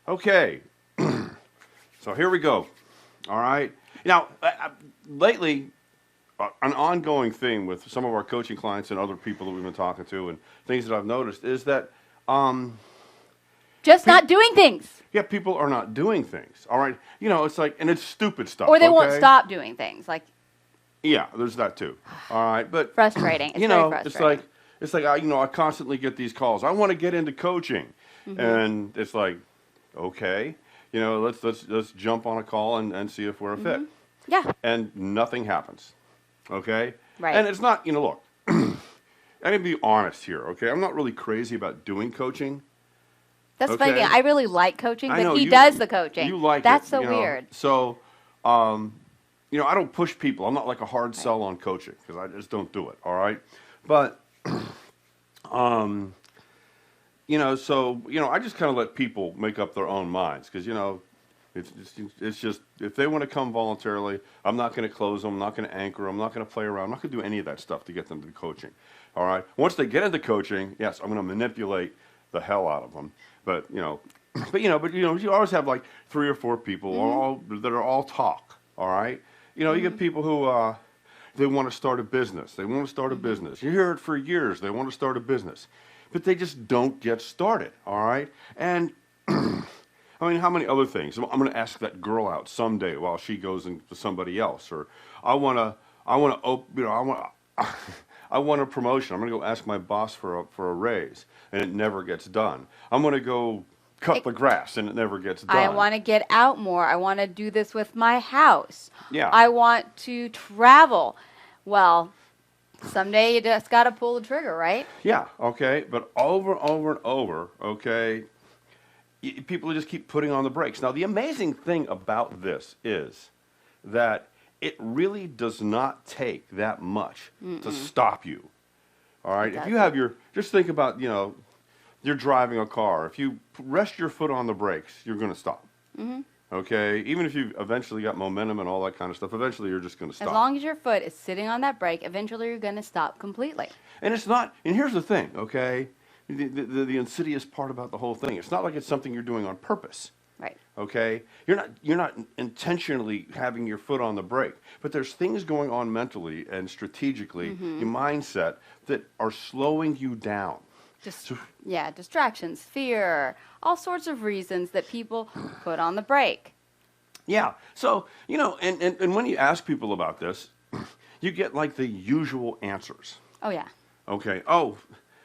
Okay, so here we go. All right. Now, lately, an ongoing thing with some of our coaching clients and other people that we've been talking to, and things that I've noticed is that, Just not doing things. yeah, people are not doing things. All right. It's like, and it's stupid stuff. Or they won't okay? stop doing things. Like, Yeah, there's that too. All right, but frustrating. It's very frustrating. it's like I constantly get these calls. I want to get into coaching, and it's like, okay, let's jump on a call and see if we're a fit. Yeah. And nothing happens. Okay. Right. And it's not, look, I'm gonna be honest here. Okay, I'm not really crazy about doing coaching. That's the funny Okay. thing. I really like coaching, I but know, he you- does the coaching. You like That's it, so weird. So, I don't push people. I'm not like a hard sell on coaching because I just don't do it. All right, but, I just kind of let people make up their own minds because it's just if they want to come voluntarily, I'm not going to close them. I'm not going to anchor them. I'm not going to play around. I'm not going to do any of that stuff to get them to coaching. All right. Once they get into coaching, yes, I'm going to manipulate the hell out of them. But you always have like 3 or 4 people that are all talk. All right. You get people who they want to start a business. They want to start a business. You hear it for years. They want to start a business, but they just don't get started. All right. And I mean, how many other things? I'm going to ask that girl out someday while she goes into somebody else, or I want a promotion. I'm going to go ask my boss for a raise, and it never gets done. I'm going to go cut the grass, and it never gets done. I want to get out more. I want to do this with my house. Yeah. I want to travel. Well, someday you just got to pull the trigger, right? Yeah, okay, but over and over, okay, people just keep putting on the brakes. Now, the amazing thing about this is that it really does not take that much to stop you. All right, if you have just think about, you're driving a car. If you rest your foot on the brakes, you're going to stop. Okay, even if you've eventually got momentum and all that kind of stuff, eventually you're just going to stop. As long as your foot is sitting on that brake, eventually you're going to stop completely. And it's not, and here's the thing, okay? The insidious part about the whole thing, it's not like it's something you're doing on purpose. Right. Okay? You're not intentionally having your foot on the brake, but there's things going on mentally and strategically, your mindset, that are slowing you down. Distractions, fear, all sorts of reasons that people put on the brake. Yeah. So, and when you ask people about this, you get like the usual answers. Oh, yeah. Okay.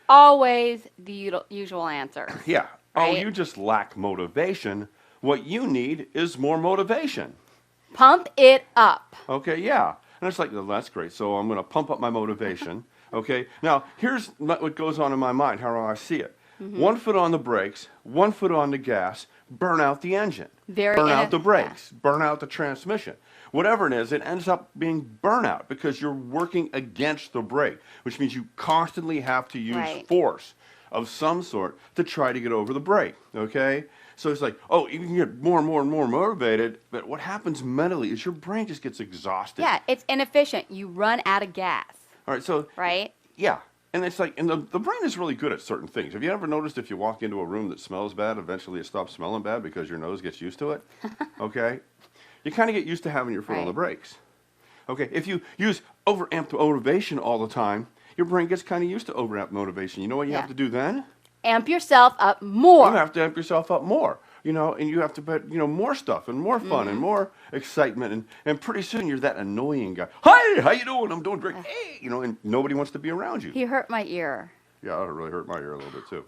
Always the usual answer. Yeah. Right? Oh, you just lack motivation. What you need is more motivation. Pump it up. Okay, yeah. And it's like, well, that's great. So I'm going to pump up my motivation. Okay. Now, here's what goes on in my mind, how I see it. 1 foot on the brakes, 1 foot on the gas, burn out the engine. Burn out the brakes, burn out the transmission. Whatever it is, it ends up being burnout because you're working against the brake, which means you constantly have to use force of some sort to try to get over the brake, okay? So it's like, you can get more and more and more motivated, but what happens mentally is your brain just gets exhausted. Yeah, it's inefficient. You run out of gas. All right, so... Right? Yeah, and it's like, and the brain is really good at certain things. Have you ever noticed if you walk into a room that smells bad, eventually it stops smelling bad because your nose gets used to it? Okay? You kind of get used to having your foot on the brakes. Okay, if you use overamped motivation all the time, your brain gets kind of used to overamped motivation. You know what you have to do then? Amp yourself up more. You have to amp yourself up more, and you have to put, more stuff and more fun and more excitement, and pretty soon you're that annoying guy. Hi, how you doing? I'm doing great. Hey, and nobody wants to be around you. He hurt my ear. Yeah, that really hurt my ear a little bit too.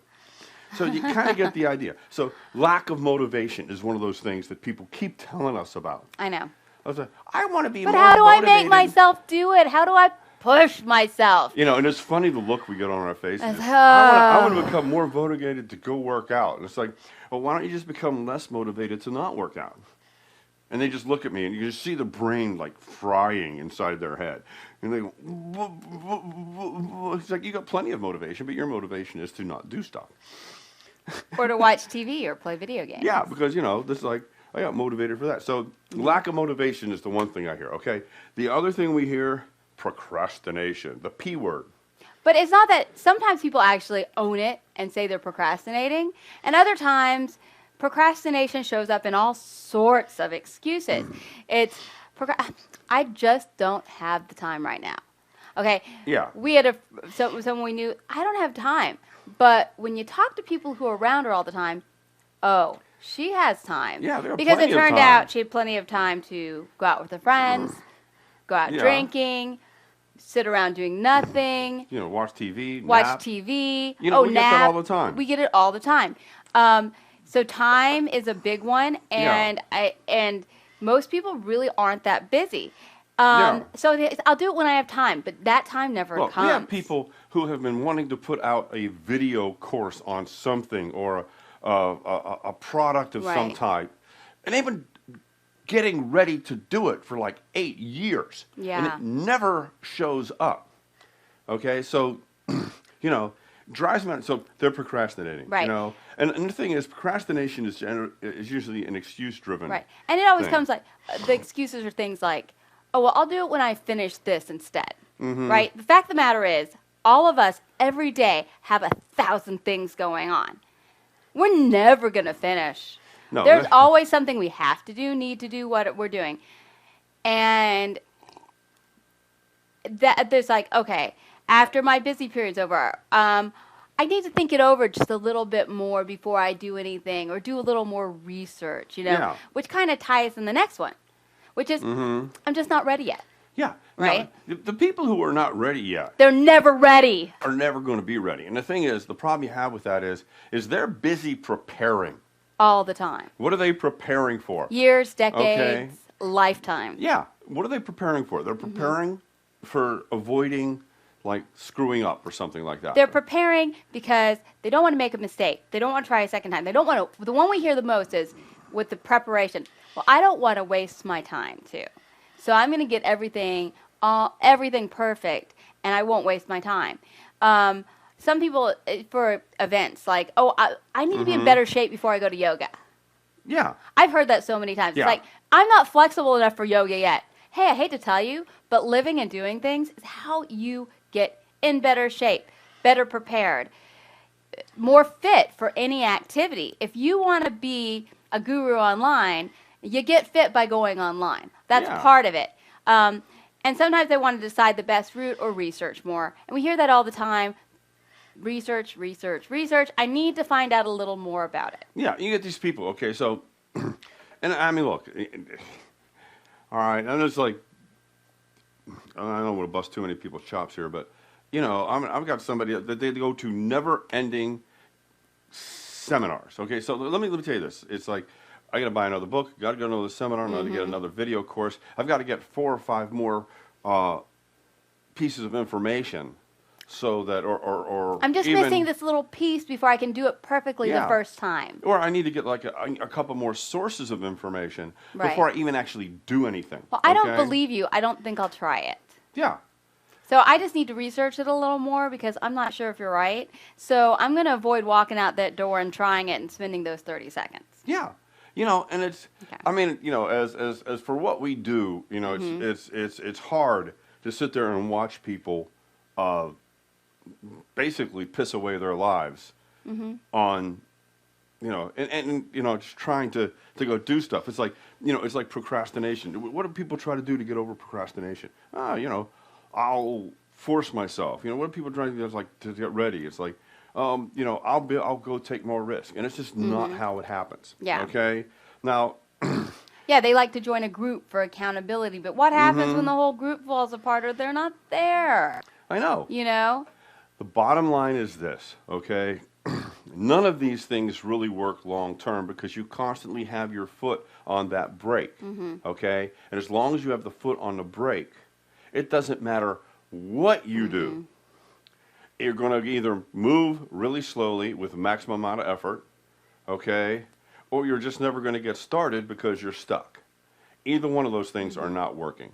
So you kind of get the idea. So lack of motivation is one of those things that people keep telling us about. I know. I was like, I want to be But more how do motivated. I make myself do it? How do I push myself? And it's funny the look we get on our faces. I want to become more motivated to go work out. And it's like, well, why don't you just become less motivated to not work out? And they just look at me, and you just see the brain like frying inside their head. And they go, it's like, you got plenty of motivation, but your motivation is to not do stuff. Or to watch TV or play video games. Yeah, because, this is like, I got motivated for that. So lack of motivation is the one thing I hear, okay? The other thing we hear, procrastination, the P word. But it's not that sometimes people actually own it and say they're procrastinating, and other times procrastination shows up in all sorts of excuses. It's, I just don't have the time right now. Okay. Yeah. We had someone we knew, I don't have time. But when you talk to people who are around her all the time, oh, she has time. Yeah, there are because it plenty of turned time. out she had plenty of time to go out with her friends, go out Yeah. drinking, sit around doing nothing, Watch TV, watch nap. TV. We get that nap. all the time. We get it all the time. So time is a big one, and and most people really aren't that busy. Yeah. So I'll do it when I have time, but that time never Well, comes. we have people who have been wanting to put out a video course on something or a product of some Right. type, and they've been getting ready to do it for like 8 years, and Yeah. it never shows up. Okay, so drives them out. So they're procrastinating, Right. And the thing is, procrastination is usually an excuse-driven. Right. And it always thing. comes like, the excuses are things like, oh, well, I'll do it when I finish this instead. Right? The fact of the matter is, all of us every day have 1,000 things going on. We're never going to finish. No, There's that's- always something we have to do, need to do what we're doing. And there's like, okay, after my busy period's over, I need to think it over just a little bit more before I do anything or do a little more research, Yeah. which kind of ties in the next one, which is I'm just not ready yet. Yeah. Right? Now, the people who are not ready yet They're never ready are never going to be ready. And the thing is, the problem you have with that is they're busy preparing. all the time. What are they preparing for? Years, decades, lifetime. Yeah. What are they preparing for? They're preparing for avoiding like screwing up or something like that. They're preparing because they don't want to make a mistake. They don't want to try a second time. They don't want to. The one we hear the most is with the preparation. Well, I don't want to waste my time too, so I'm going to get everything perfect, and I won't waste my time. Some people for events like, oh, I need to be in better shape before I go to yoga. Yeah. I've heard that so many times. Yeah. It's like, I'm not flexible enough for yoga yet. Hey, I hate to tell you, but living and doing things is how you get in better shape, better prepared, more fit for any activity. If you want to be a guru online, you get fit by going online. That's Yeah. part of it. And sometimes they want to decide the best route or research more. And we hear that all the time. Research, research, research. I need to find out a little more about it. Yeah, you get these people. Okay, so, and I mean, look, all right, and it's like, I don't want to bust too many people's chops here, but, I've got somebody that they go to never-ending seminars. Okay, so let me tell you this. It's like, I got to buy another book, got to go to another seminar, got to get another video course. I've got to get 4 or 5 more pieces of information. So that, or I'm just even, missing this little piece before I can do it perfectly the Yeah. first time. Or I need to get like a couple more sources of information Right. before I even actually do anything. Well, I don't okay? believe you. I don't think I'll try it. Yeah. So I just need to research it a little more because I'm not sure if you're right. So I'm going to avoid walking out that door and trying it and spending those 30 seconds. Yeah. And it's, Okay. I mean, as for what we do, it's hard to sit there and watch people basically piss away their lives on, just trying to go do stuff. It's like, it's like procrastination. What do people try to do to get over procrastination? I'll force myself. What do people try to do? It's like to get ready. It's like, I'll go take more risk. And it's just not how it happens. Yeah. Okay. Now, Yeah, they like to join a group for accountability, but what happens when the whole group falls apart or they're not there? I know. The bottom line is this, okay? None of these things really work long term because you constantly have your foot on that brake, okay? And as long as you have the foot on the brake, it doesn't matter what you do. You're going to either move really slowly with the maximum amount of effort, okay? Or you're just never going to get started because you're stuck. Either one of those things are not working.